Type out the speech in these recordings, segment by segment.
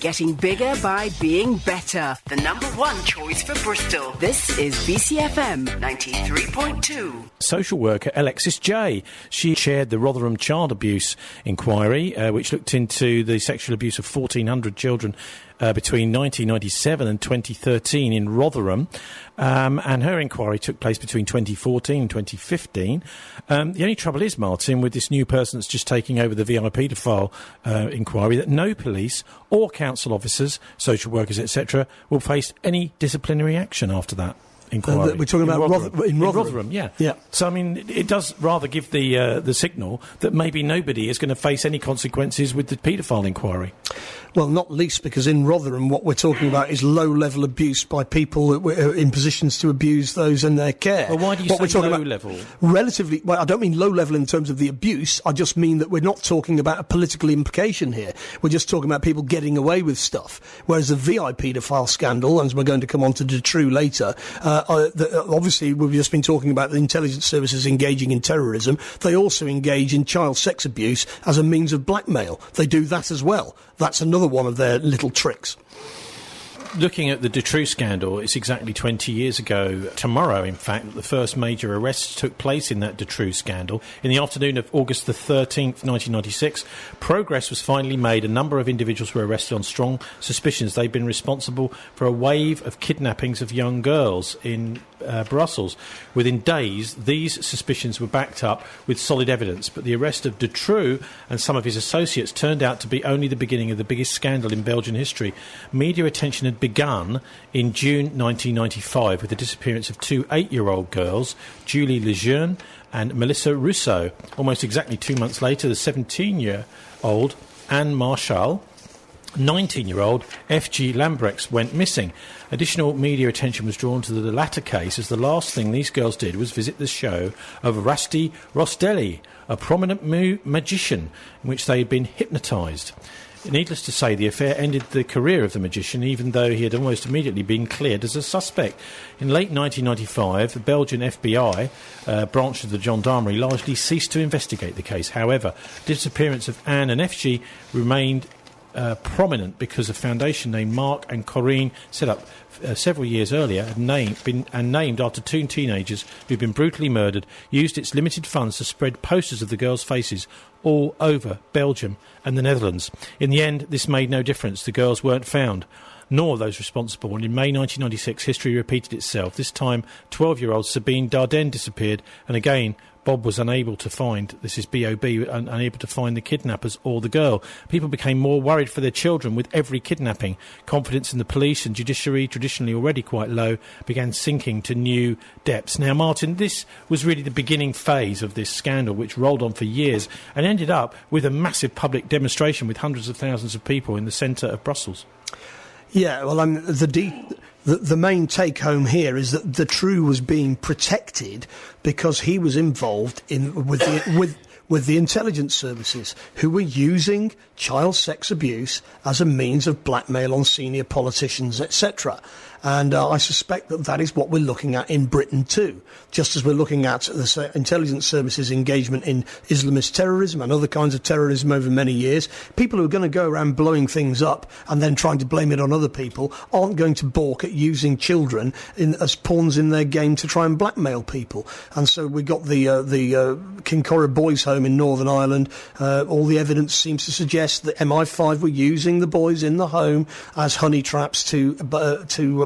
getting bigger by being better. The number one choice for Bristol. This is BCFM 93.2. Social worker Alexis J. She chaired the Rotherham Child Abuse Inquiry, which looked into the sexual abuse of 1,400 children between 1997 and 2013 in Rotherham. And her inquiry took place between 2014 and 2015. The only trouble is, Martin, with this new person that's just taking over the VIP paedophile inquiry, that no police or council officers, social workers, etc., will face any disciplinary action after that inquiry. We're talking about Rotherham, yeah. So, I mean, it does rather give the signal that maybe nobody is going to face any consequences with the paedophile inquiry. Well, not least because in Rotherham what we're talking about is low-level abuse by people that were in positions to abuse those in their care. Well, why do you say low-level? Relatively, well, I don't mean low-level in terms of the abuse. I just mean that we're not talking about a political implication here. We're just talking about people getting away with stuff. Whereas the VIP paedophile scandal, and we're going to come on to Dutroux later, obviously we've just been talking about the intelligence services engaging in terrorism. They also engage in child sex abuse as a means of blackmail. They do that as well. That's another one of their little tricks. Looking at the Dutroux scandal, it's exactly 20 years ago tomorrow, in fact, that the first major arrests took place in that Dutroux scandal. In the afternoon of August the 13th, 1996, progress was finally made. A number of individuals were arrested on strong suspicions they'd been responsible for a wave of kidnappings of young girls in Brussels. Within days, these suspicions were backed up with solid evidence, but the arrest of Dutroux and some of his associates turned out to be only the beginning of the biggest scandal in Belgian history. Media attention had begun in June 1995 with the disappearance of two 8-year-old girls, Julie Lejeune and Melissa Rousseau. Almost exactly 2 months later, the 17-year-old Anne Marshall, 19-year-old F.G. Lambrechts went missing. Additional media attention was drawn to the latter case, as the last thing these girls did was visit the show of Rusty Rostelli, a prominent magician, in which they had been hypnotised. Needless to say, the affair ended the career of the magician, even though he had almost immediately been cleared as a suspect. In late 1995, the Belgian FBI, branch of the gendarmerie, largely ceased to investigate the case. However, the disappearance of Anne and FG remained prominent because a foundation named Mark and Corinne, set up several years earlier and named after two teenagers who'd been brutally murdered, used its limited funds to spread posters of the girls' faces all over Belgium and the Netherlands. In the end, this made no difference. The girls weren't found, nor those responsible, and in May 1996 history repeated itself. This time 12-year-old Sabine Dardenne disappeared, and again Bob was unable to find, this is B.O.B., unable to find the kidnappers or the girl. People became more worried for their children with every kidnapping. Confidence in the police and judiciary, traditionally already quite low, began sinking to new depths. Now, Martin, this was really the beginning phase of this scandal, which rolled on for years and ended up with a massive public demonstration with hundreds of thousands of people in the centre of Brussels. Yeah, well, the main take-home here is that Dutroux was being protected because he was involved with the intelligence services, who were using child sex abuse as a means of blackmail on senior politicians, etc. And I suspect that is what we're looking at in Britain too, just as we're looking at the intelligence services engagement in Islamist terrorism and other kinds of terrorism over many years. People who are going to go around blowing things up and then trying to blame it on other people aren't going to balk at using children as pawns in their game to try and blackmail people. And so we got the Kincora Boys Home in Northern Ireland. All the evidence seems to suggest that MI5 were using the boys in the home as honey traps to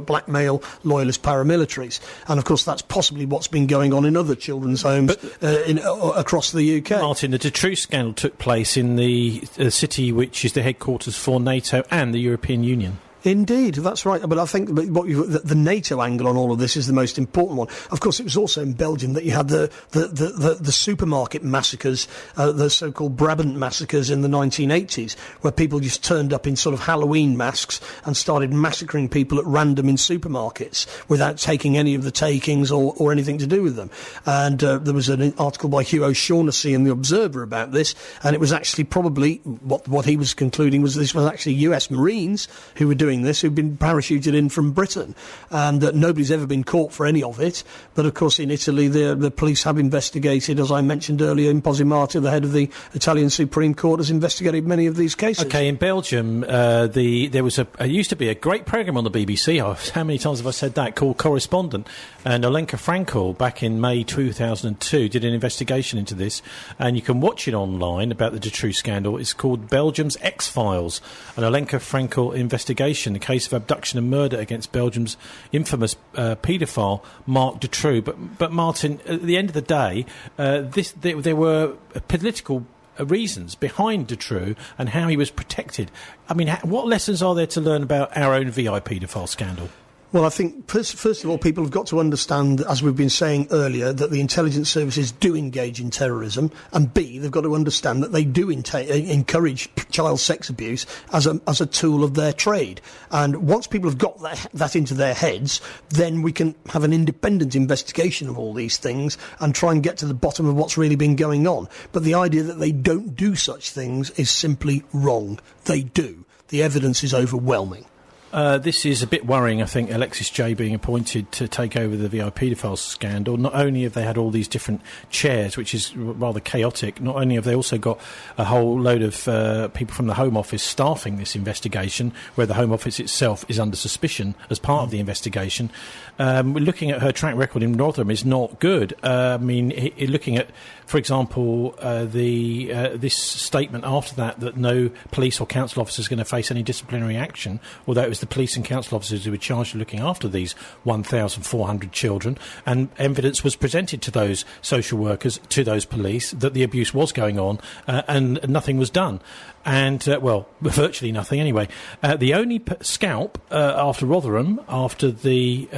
blackmail loyalist paramilitaries. And of course that's possibly what's been going on in other children's homes across the UK. Martin, the Dutroux scandal took place in the city which is the headquarters for NATO and the European Union. Indeed, that's right. But I think the NATO angle on all of this is the most important one. Of course, it was also in Belgium that you had the supermarket massacres, the so-called Brabant massacres in the 1980s, where people just turned up in sort of Halloween masks and started massacring people at random in supermarkets without taking any of the takings or anything to do with them. And there was an article by Hugh O'Shaughnessy in The Observer about this, and it was actually probably what he was concluding was this was actually US Marines who were doing doing this who've been parachuted in from Britain, and nobody's ever been caught for any of it. But of course, in Italy, the police have investigated, as I mentioned earlier. Imposimato, the head of the Italian Supreme Court, has investigated many of these cases. Okay, in Belgium, there was used to be a great programme on the BBC. How many times have I said that? Called Correspondent, and Olenka Frankel back in May 2002 did an investigation into this, and you can watch it online about the Dutroux scandal. It's called Belgium's X-Files, an Olenka Frankel investigation, a case of abduction and murder against Belgium's infamous paedophile Marc Dutroux. But Martin, at the end of the day, there were political reasons behind Dutroux and how he was protected. I mean, what lessons are there to learn about our own VI paedophile scandal? Well, I think, first of all, people have got to understand, as we've been saying earlier, that the intelligence services do engage in terrorism, and B, they've got to understand that they do encourage child sex abuse as a tool of their trade. And once people have got that into their heads, then we can have an independent investigation of all these things and try and get to the bottom of what's really been going on. But the idea that they don't do such things is simply wrong. They do. The evidence is overwhelming. This is a bit worrying, I think, Alexis J being appointed to take over the VI paedophile scandal. Not only have they had all these different chairs, which is rather chaotic, not only have they also got a whole load of people from the Home Office staffing this investigation, where the Home Office itself is under suspicion as part of the investigation. Looking at her track record in Rotherham is not good. I mean, looking at, for example, this statement after that no police or council officer is going to face any disciplinary action, although it was the police and council officers who were charged with looking after these 1,400 children, and evidence was presented to those social workers, to those police, that the abuse was going on, and nothing was done. And, virtually nothing anyway. The only scalp after Rotherham, after the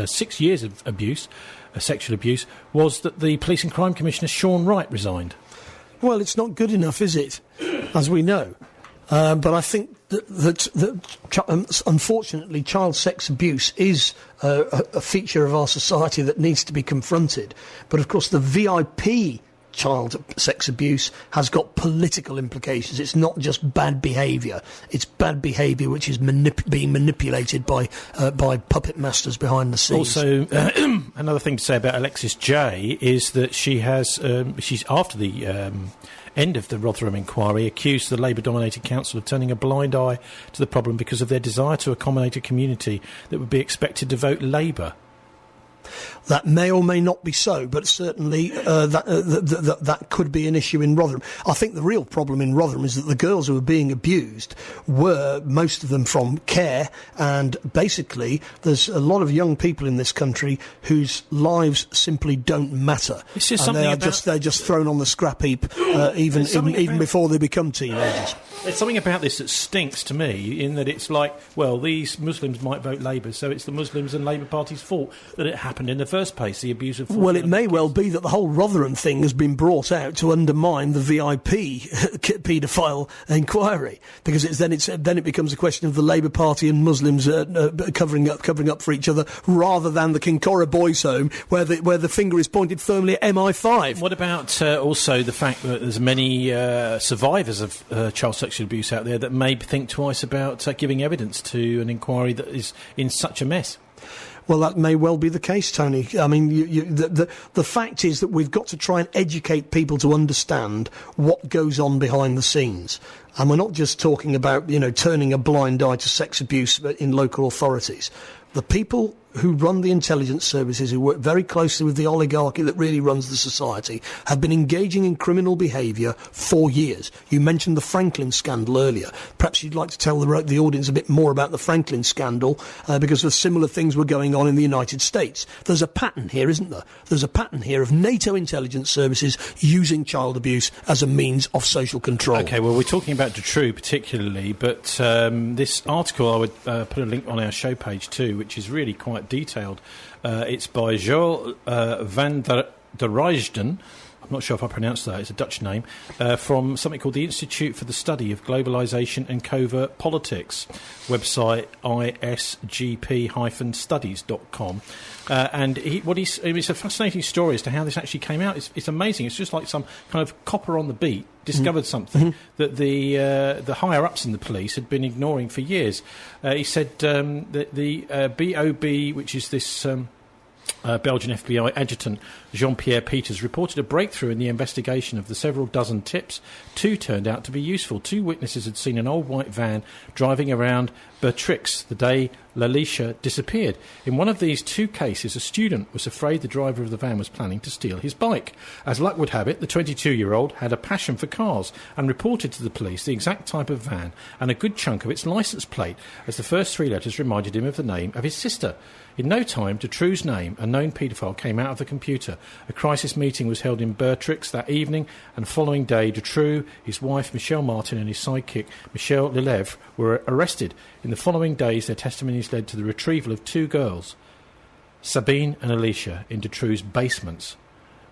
6 years of abuse, sexual abuse, was that the Police and Crime Commissioner Sean Wright resigned. Well, it's not good enough, is it? As we know. But I think that unfortunately, child sex abuse is a feature of our society that needs to be confronted. But of course, the VIP child sex abuse has got political implications. It's not just bad behaviour. It's bad behaviour which is being manipulated by puppet masters behind the scenes. Also, another thing to say about Alexis J is that she's after the end of the Rotherham inquiry, accused the Labour-dominated council of turning a blind eye to the problem because of their desire to accommodate a community that would be expected to vote Labour. That may or may not be so, but certainly that could be an issue in Rotherham. I think the real problem in Rotherham is that the girls who were being abused were, most of them, from care, and basically there's a lot of young people in this country whose lives simply don't matter. This is and they're just thrown on the scrap heap even before they become teenagers. There's something about this that stinks to me, in that it's like, well, these Muslims might vote Labour, so it's the Muslims and Labour Party's fault that it happened in the first place, the abuse of... Well, it may well be that the whole Rotherham thing has been brought out to undermine the VIP paedophile inquiry, because then it becomes a question of the Labour Party and Muslims covering up for each other, rather than the Kincora Boys' Home, where the finger is pointed firmly at MI5. What about also the fact that there's many survivors of child sexual abuse out there that may think twice about giving evidence to an inquiry that is in such a mess? Well, that may well be the case, Tony. I mean, the fact is that we've got to try and educate people to understand what goes on behind the scenes. And we're not just talking about, turning a blind eye to sex abuse in local authorities. The people who run the intelligence services, who work very closely with the oligarchy that really runs the society, have been engaging in criminal behaviour for years. You mentioned the Franklin scandal earlier. Perhaps you'd like to tell the audience a bit more about the Franklin scandal, because of similar things were going on in the United States. There's a pattern here, isn't there? There's a pattern here of NATO intelligence services using child abuse as a means of social control. OK, well, we're talking about Dutroux particularly, but this article, I would put a link on our show page too, which is really quite detailed. It's by Joel van der Rijden. not sure if I pronounced that, it's a Dutch name, from something called the Institute for the Study of Globalisation and Covert Politics, website isgp-studies.com. And it's a fascinating story as to how this actually came out. It's amazing. It's just like some kind of copper on the beat discovered something that the higher-ups in the police had been ignoring for years. He said that the BOB, which is this Belgian FBI adjutant Jean-Pierre Peters, reported a breakthrough in the investigation of the several dozen tips. 2 turned out to be useful. 2 witnesses had seen an old white van driving around Dutroux the day Lalicia disappeared. In one of these 2 cases, a student was afraid the driver of the van was planning to steal his bike. As luck would have it, the 22-year-old had a passion for cars and reported to the police the exact type of van and a good chunk of its licence plate, as the first 3 letters reminded him of the name of his sister. In no time, Dutroux's name, a known paedophile, came out of the computer. A crisis meeting was held in Dutroux that evening, and the following day, Dutroux, his wife Michelle Martin and his sidekick Michel Lelevre were arrested. In the following days, their testimonies led to the retrieval of 2 girls, Sabine and Alicia, in Dutroux's basements.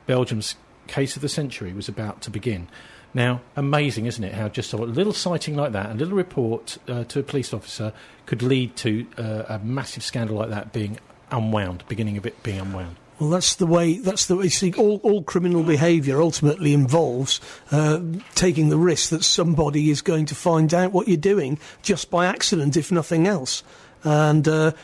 Belgium's case of the century was about to begin. Now, amazing, isn't it, how just a little sighting like that, a little report to a police officer could lead to a massive scandal like that being unwound, beginning of it being unwound. Well, that's the way. See, all criminal behaviour ultimately involves taking the risk that somebody is going to find out what you're doing just by accident, if nothing else. And the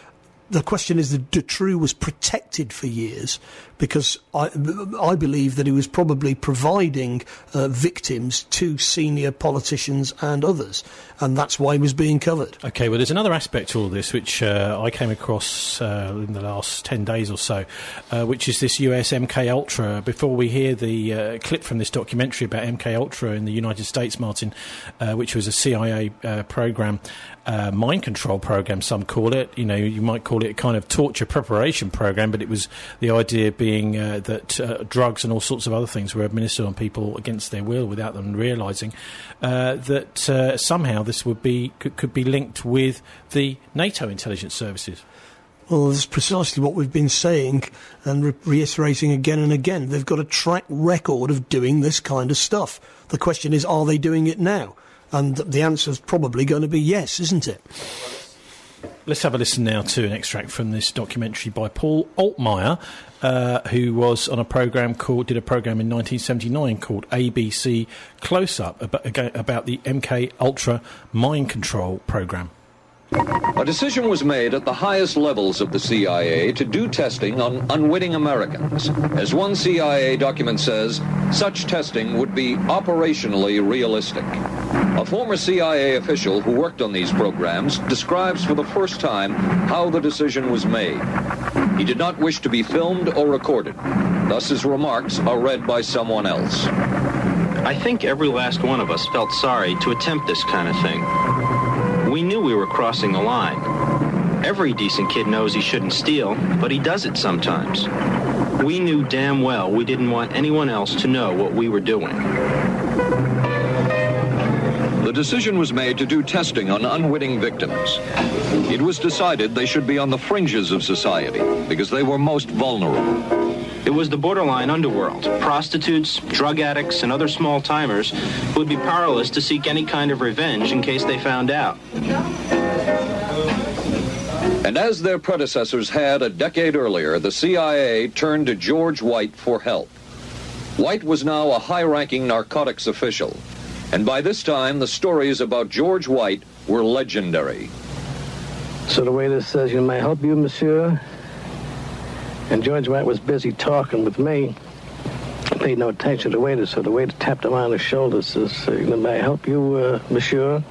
question is that Dutroux was protected for years because I believe that he was probably providing victims to senior politicians and others, and that's why he was being covered. OK, well, there's another aspect to all this which I came across in the last 10 days or so, which is this US MKULTRA. Before we hear the clip from this documentary about MKULTRA in the United States, Martin, which was a CIA programme, mind control program, some call it. You know, you might call it a kind of torture preparation program, but it was the idea being that drugs and all sorts of other things were administered on people against their will without them realising that somehow this could be linked with the NATO intelligence services. Well, that's precisely what we've been saying and reiterating again and again. They've got a track record of doing this kind of stuff. The question is, are they doing it now? And the answer is probably going to be yes, isn't it? Let's have a listen now to an extract from this documentary by Paul Altmeyer, who was on did a program in 1979 called ABC Close Up about the MKUltra mind control program. A decision was made at the highest levels of the CIA to do testing on unwitting Americans. As one CIA document says, such testing would be operationally realistic. A former CIA official who worked on these programs describes for the first time how the decision was made. He did not wish to be filmed or recorded. Thus his remarks are read by someone else. I think every last one of us felt sorry to attempt this kind of thing. We knew we were crossing the line. Every decent kid knows he shouldn't steal, but he does it sometimes. We knew damn well we didn't want anyone else to know what we were doing. The decision was made to do testing on unwitting victims. It was decided they should be on the fringes of society because they were most vulnerable. It was the borderline underworld. Prostitutes, drug addicts, and other small-timers who would be powerless to seek any kind of revenge in case they found out. And as their predecessors had a decade earlier, the CIA turned to George White for help. White was now a high-ranking narcotics official, and by this time the stories about George White were legendary. So the waiter says, "You may help you, monsieur?" And George White was busy talking with me. I paid no attention to the waiter, so the waiter tapped him on the shoulder, says, "May I help you, monsieur?"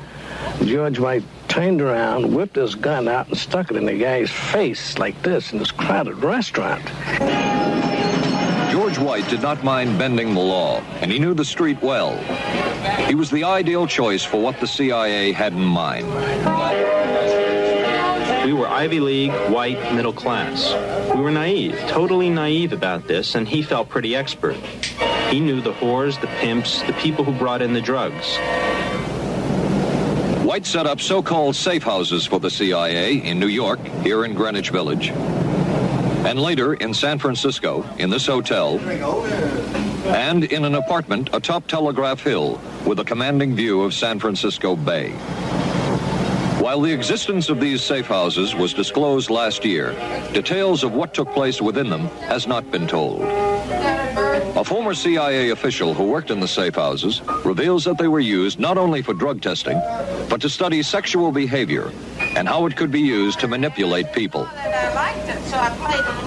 George White turned around, whipped his gun out, and stuck it in the guy's face like this in this crowded restaurant. George White did not mind bending the law, and he knew the street well. He was the ideal choice for what the CIA had in mind. We were Ivy League, white, middle class. We were naive, totally naive about this, and he felt pretty expert. He knew the whores, the pimps, the people who brought in the drugs. White set up so-called safe houses for the CIA in New York, here in Greenwich Village, and later in San Francisco, in this hotel, and in an apartment atop Telegraph Hill with a commanding view of San Francisco Bay. While the existence of these safe houses was disclosed last year, details of what took place within them has not been told. A former CIA official who worked in the safe houses reveals that they were used not only for drug testing, but to study sexual behavior and how it could be used to manipulate people.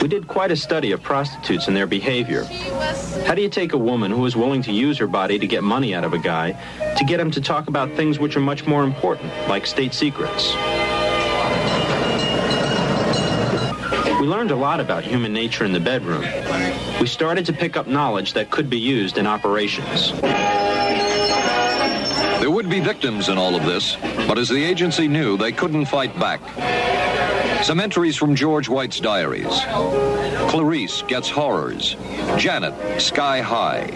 We did quite a study of prostitutes and their behavior. How do you take a woman who is willing to use her body to get money out of a guy to get him to talk about things which are much more important, like state secrets? We learned a lot about human nature in the bedroom. We started to pick up knowledge that could be used in operations. There would be victims in all of this, but as the agency knew, they couldn't fight back. Some entries from George White's diaries. Clarice gets horrors. Janet, sky high.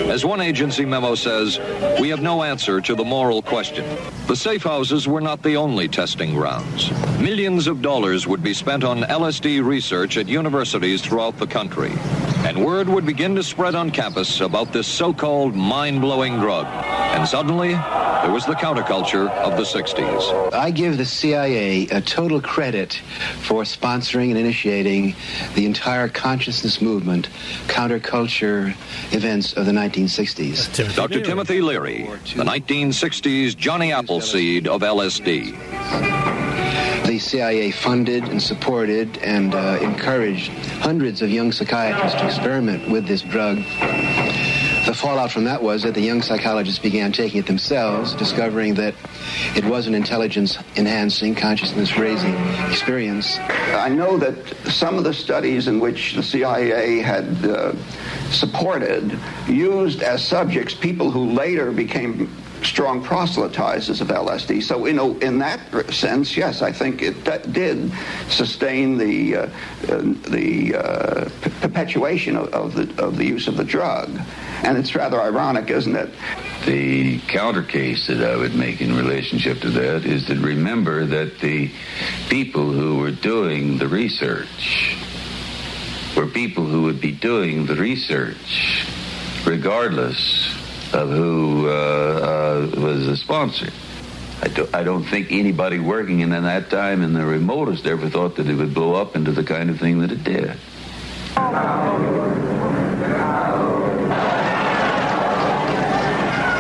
As one agency memo says, we have no answer to the moral question. The safe houses were not the only testing grounds. Millions of dollars would be spent on LSD research at universities throughout the country. And word would begin to spread on campus about this so-called mind-blowing drug. And suddenly, there was the counterculture of the 60s. I give the CIA a total credit for sponsoring and initiating the entire consciousness movement, counterculture events of the 1960s. Dr. Timothy Leary, the 1960s Johnny Appleseed of LSD. The CIA funded and supported and encouraged hundreds of young psychiatrists to experiment with this drug. The fallout from that was that the young psychologists began taking it themselves, discovering that it was an intelligence-enhancing, consciousness-raising experience. I know that some of the studies in which the CIA had supported used as subjects people who later became strong proselytizers of LSD. So, in that sense, yes, I think it did sustain the perpetuation of the use of the drug. And it's rather ironic, isn't it? The counter case that I would make in relationship to that is to remember that the people who were doing the research were people who would be doing the research regardless of who was the sponsor. I don't think anybody working in that time in the remotest ever thought that it would blow up into the kind of thing that it did.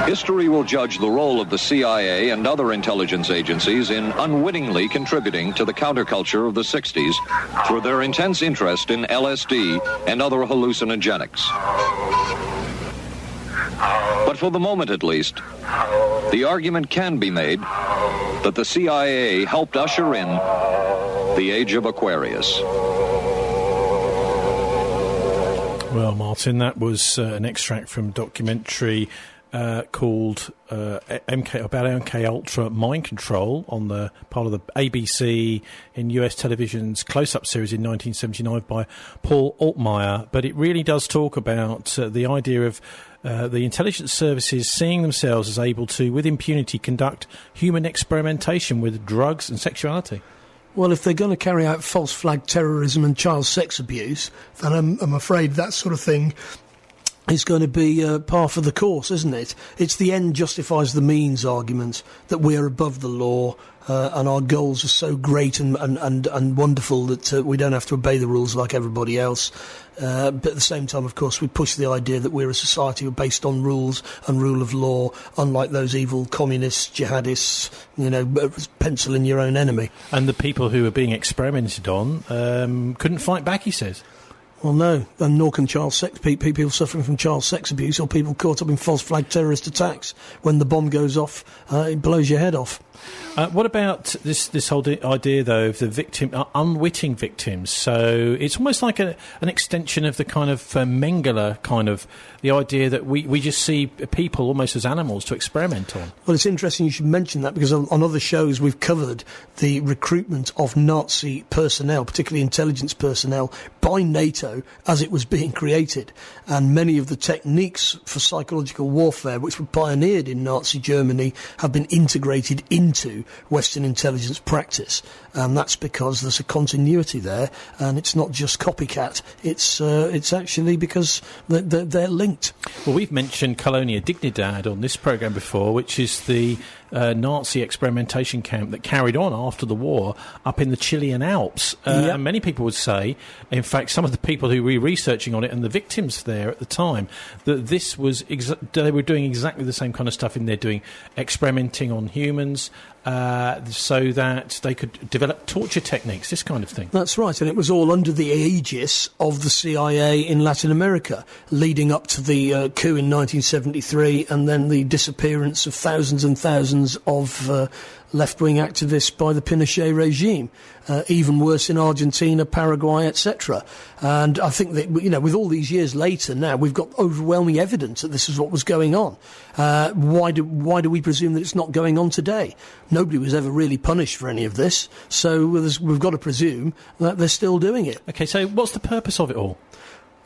History will judge the role of the CIA and other intelligence agencies in unwittingly contributing to the counterculture of the 60s through their intense interest in LSD and other hallucinogenics. But for the moment at least, the argument can be made that the CIA helped usher in the age of Aquarius. Well, Martin, that was an extract from a documentary called about MKUltra Mind Control on the part of the ABC in US television's Close-Up series in 1979 by Paul Altmeyer. But it really does talk about the idea of the intelligence services seeing themselves as able to, with impunity, conduct human experimentation with drugs and sexuality. Well, if they're going to carry out false flag terrorism and child sex abuse, then I'm afraid that sort of thing is going to be par for the course, isn't it? It's the end justifies the means argument, that we're above the law and our goals are so great and wonderful that we don't have to obey the rules like everybody else. But at the same time, of course, we push the idea that we're a society based on rules and rule of law, unlike those evil communists, jihadists, pencil in your own enemy. And the people who are being experimented on couldn't fight back, he says. Well, no, and nor can child sex people suffering from child sex abuse or people caught up in false flag terrorist attacks. When the bomb goes off, it blows your head off. What about this whole idea, though, of the victim, unwitting victims? So it's almost like an extension of the kind of Mengele kind of, the idea that we just see people almost as animals to experiment on. Well, it's interesting you should mention that, because on other shows we've covered the recruitment of Nazi personnel, particularly intelligence personnel, by NATO ghetto as it was being created. And many of the techniques for psychological warfare, which were pioneered in Nazi Germany, have been integrated into Western intelligence practice. And that's because there's a continuity there, and it's not just copycat. It's actually because they're linked. Well, we've mentioned Colonia Dignidad on this programme before, which is the Nazi experimentation camp that carried on after the war up in the Chilean Alps. And many people would say, in fact, some of the people who were researching on it and the victims there at the time, that this was they were doing exactly the same kind of stuff in there, doing experimenting on humans, so that they could develop torture techniques, this kind of thing. That's right, and it was all under the aegis of the CIA in Latin America, leading up to the coup in 1973 and then the disappearance of thousands and thousands of left-wing activists by the Pinochet regime. Even worse in Argentina, Paraguay, etc. And I think that, with all these years later now, we've got overwhelming evidence that this is what was going on. Why do we presume that it's not going on today? Nobody was ever really punished for any of this, so we've got to presume that they're still doing it. Okay, so what's the purpose of it all?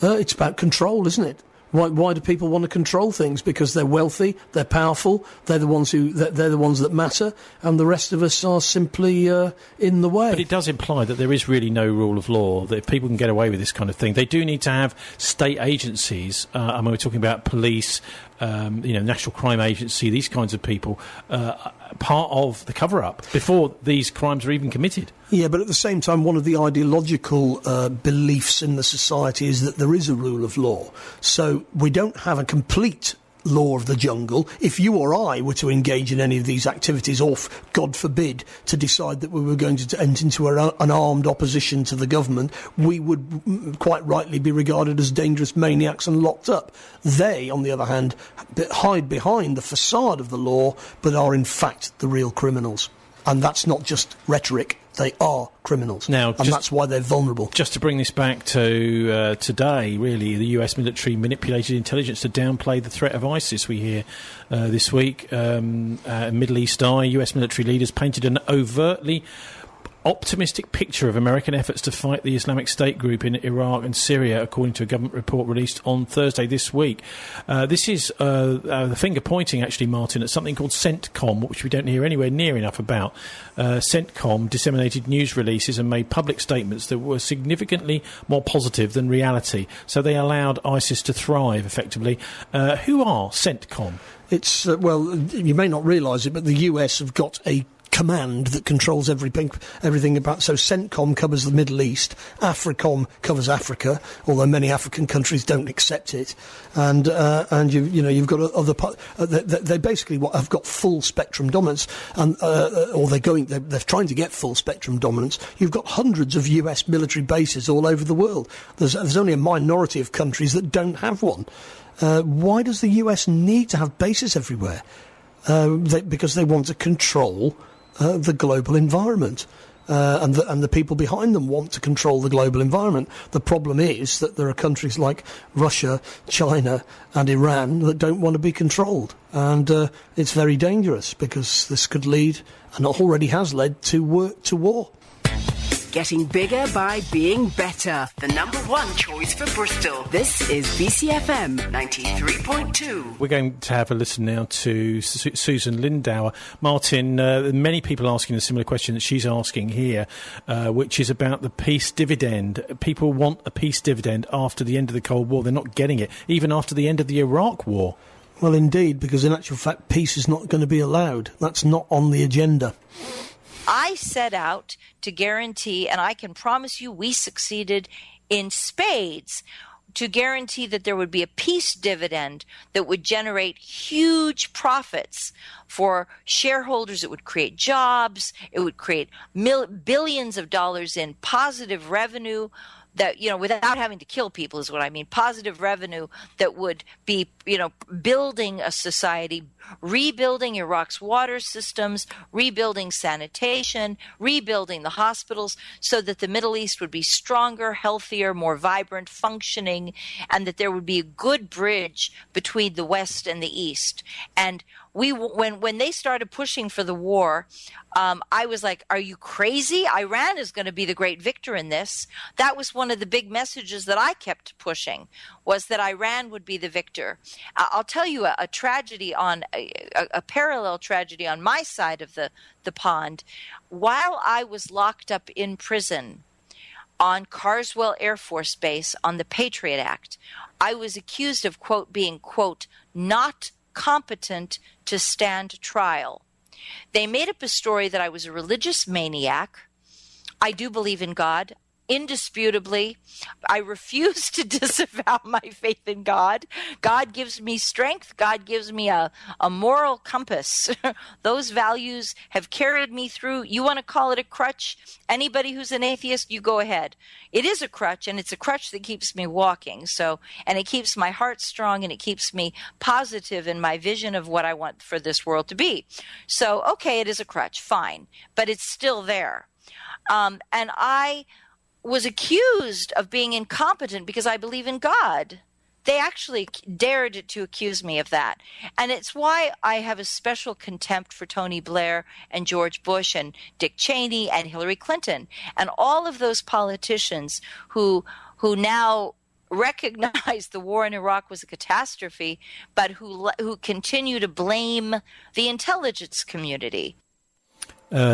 It's about control, isn't it? Why do people want to control things? Because they're wealthy, they're powerful, they're the ones that matter, and the rest of us are simply in the way. But it does imply that there is really no rule of law, that if people can get away with this kind of thing, they do need to have state agencies. I mean, we're talking about police, National Crime Agency, these kinds of people, part of the cover-up before these crimes are even committed. Yeah, but at the same time, one of the ideological beliefs in the society is that there is a rule of law. So we don't have a complete law of the jungle. If you or I were to engage in any of these activities, or, God forbid, to decide that we were going to enter into an armed opposition to the government, we would quite rightly be regarded as dangerous maniacs and locked up. They, on the other hand, hide behind the facade of the law, but are in fact the real criminals. And that's not just rhetoric. They are criminals, and that's why they're vulnerable. Just to bring this back to today, really, the US military manipulated intelligence to downplay the threat of ISIS. We hear this week, Middle East Eye, US military leaders painted an overtly optimistic picture of American efforts to fight the Islamic State group in Iraq and Syria, according to a government report released on Thursday this week. This is the finger pointing, actually, Martin, at something called CENTCOM, which we don't hear anywhere near enough about. CENTCOM disseminated news releases and made public statements that were significantly more positive than reality. So they allowed ISIS to thrive, effectively. Who are CENTCOM? It's, you may not realise it, but the US have got a command that controls everything about. So CENTCOM covers the Middle East, AFRICOM covers Africa, although many African countries don't accept it, and you've got other they basically have got full spectrum dominance, and they're trying to get full spectrum dominance. You've got hundreds of US military bases all over the world. There's only a minority of countries that don't have one. Why does the US need to have bases everywhere? Because they want to control the global environment, and the people behind them want to control the global environment. The problem is that there are countries like Russia, China and Iran that don't want to be controlled, and it's very dangerous because this could lead, and already has led, to war. Getting bigger by being better. The number one choice for Bristol. This is BCFM 93.2. We're going to have a listen now to Susan Lindauer. Martin, many people asking a similar question that she's asking here, which is about the peace dividend. People want a peace dividend after the end of the Cold War. They're not getting it, even after the end of the Iraq War. Well, indeed, because in actual fact, peace is not going to be allowed. That's not on the agenda. I set out to guarantee, and I can promise you we succeeded in spades, to guarantee that there would be a peace dividend that would generate huge profits for shareholders. It would create jobs. It would create billions of dollars in positive revenue that, without having to kill people is what I mean, positive revenue that would be, building a society, rebuilding Iraq's water systems, rebuilding sanitation, rebuilding the hospitals so that the Middle East would be stronger, healthier, more vibrant, functioning, and that there would be a good bridge between the West and the East. And when they started pushing for the war, I was like, are you crazy? Iran is going to be the great victor in this. That was one of the big messages that I kept pushing, was that Iran would be the victor. I'll tell you a tragedy on a parallel tragedy on my side of the pond. While I was locked up in prison on Carswell Air Force Base on the Patriot Act, I was accused of, quote, being, quote, not competent to stand trial. They made up a story that I was a religious maniac. I do believe in God. Indisputably, I refuse to disavow my faith in God. God gives me strength. God gives me a moral compass. Those values have carried me through. You want to call it a crutch? Anybody who's an atheist, you go ahead. It is a crutch, and it's a crutch that keeps me walking. And it keeps my heart strong, and it keeps me positive in my vision of what I want for this world to be. So, okay, it is a crutch, fine, but it's still there. And I was accused of being incompetent because I believe in God. They actually dared to accuse me of that. And it's why I have a special contempt for Tony Blair and George Bush and Dick Cheney and Hillary Clinton and all of those politicians who now recognize the war in Iraq was a catastrophe, but who continue to blame the intelligence community.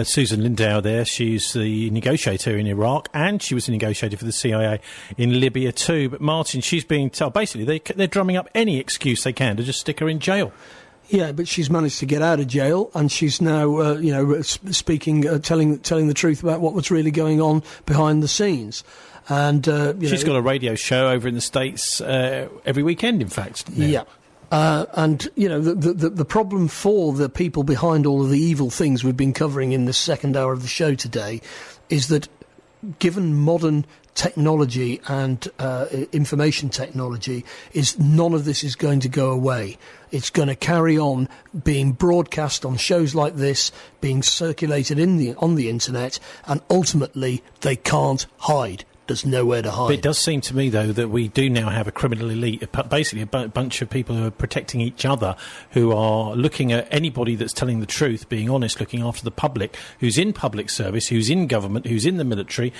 Susan Lindauer there, she's the negotiator in Iraq, and she was a negotiator for the CIA in Libya too. But Martin, she's being told, basically, they're drumming up any excuse they can to just stick her in jail. Yeah, but she's managed to get out of jail, and she's now, speaking, telling the truth about what was really going on behind the scenes. And she's got a radio show over in the States every weekend, in fact. Now. Yeah. And, the problem for the people behind all of the evil things we've been covering in this second hour of the show today is that given modern technology and information technology, none of this is going to go away. It's going to carry on being broadcast on shows like this, being circulated on the internet, and ultimately they can't hide. There's nowhere to hide. But it does seem to me, though, that we do now have a criminal elite, basically a bunch of people who are protecting each other, who are looking at anybody that's telling the truth, being honest, looking after the public, who's in public service, who's in government, who's in the military,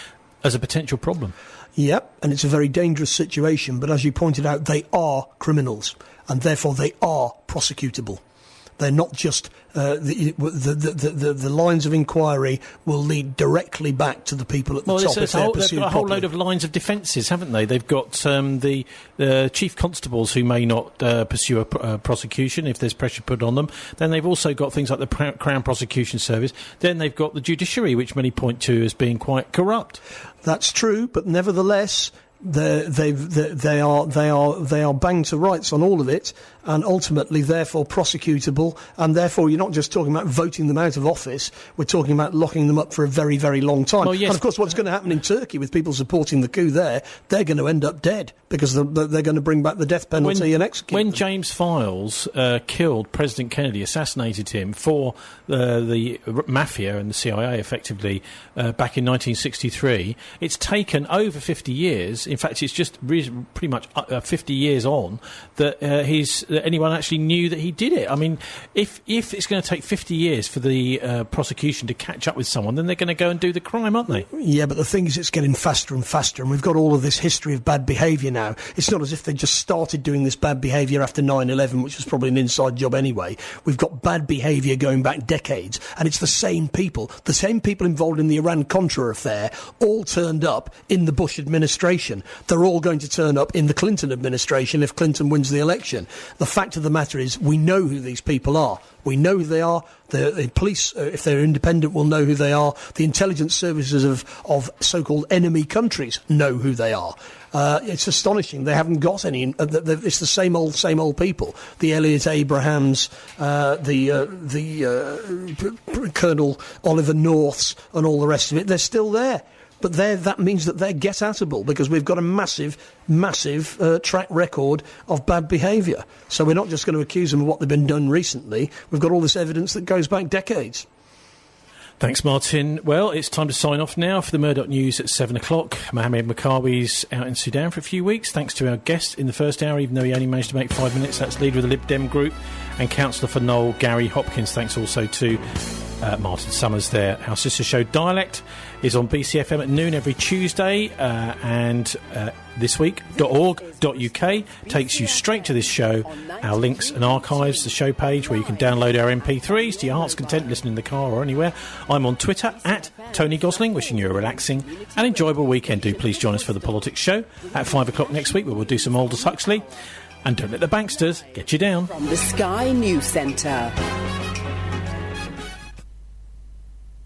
as a potential problem. Yep, and it's a very dangerous situation, but as you pointed out, they are criminals, and therefore they are prosecutable. They're not just the lines of inquiry will lead directly back to the people at the top if they're pursued they've got a whole load of lines of defences, haven't they? They've got the chief constables who may not pursue a prosecution if there's pressure put on them. Then they've also got things like the Crown Prosecution Service. Then they've got the judiciary, which many point to as being quite corrupt. That's true, but nevertheless, they are banged to rights on all of it, and ultimately therefore prosecutable, and therefore you're not just talking about voting them out of office, we're talking about locking them up for a very, very long time. Well, yes. And of course what's going to happen in Turkey with people supporting the coup there, they're going to end up dead because they're going to bring back the death penalty and execute them. When James Files killed President Kennedy, assassinated him for the mafia and the CIA effectively back in 1963, it's taken over 50 years. In fact, it's just pretty much 50 years on that anyone actually knew that he did it. I mean, if it's going to take 50 years for the prosecution to catch up with someone, then they're going to go and do the crime, aren't they? Yeah, but the thing is, it's getting faster and faster, and we've got all of this history of bad behaviour now. It's not as if they just started doing this bad behaviour after 9/11, which was probably an inside job anyway. We've got bad behaviour going back decades, and it's the same people involved in the Iran-Contra affair all turned up in the Bush administration. They're all going to turn up in the Clinton administration if Clinton wins the election. The fact of the matter is, we know who these people are. We know who they are. The police, if they're independent, will know who they are. The intelligence services of so-called enemy countries know who they are. It's astonishing. They haven't got any. It's the same old people. The Elliot Abrahams, the Colonel Oliver Norths, and all the rest of it. They're still there. But that means that they're get-outable because we've got a massive track record of bad behaviour. So we're not just going to accuse them of what they've been done recently. We've got all this evidence that goes back decades. Thanks, Martin. Well, it's time to sign off now for the Murdoch News at 7 o'clock. Mohammed Makawi's out in Sudan for a few weeks. Thanks to our guest in the first hour, even though he only managed to make 5 minutes. That's leader of the Lib Dem group and Councillor for Knoll, Gary Hopkins. Thanks also to Martin Summers there. Our sister show Dialect is on BCFM at noon every Tuesday, and this week, .org.uk takes you straight to this show, our links and archives, the show page where you can download our MP3s to your heart's content, listen in the car or anywhere. I'm on Twitter at Tony Gosling, wishing you a relaxing and enjoyable weekend. Do please join us for the Politics Show at 5 o'clock next week, where we'll do some Aldous Huxley. And don't let the banksters get you down. From the Sky News Centre.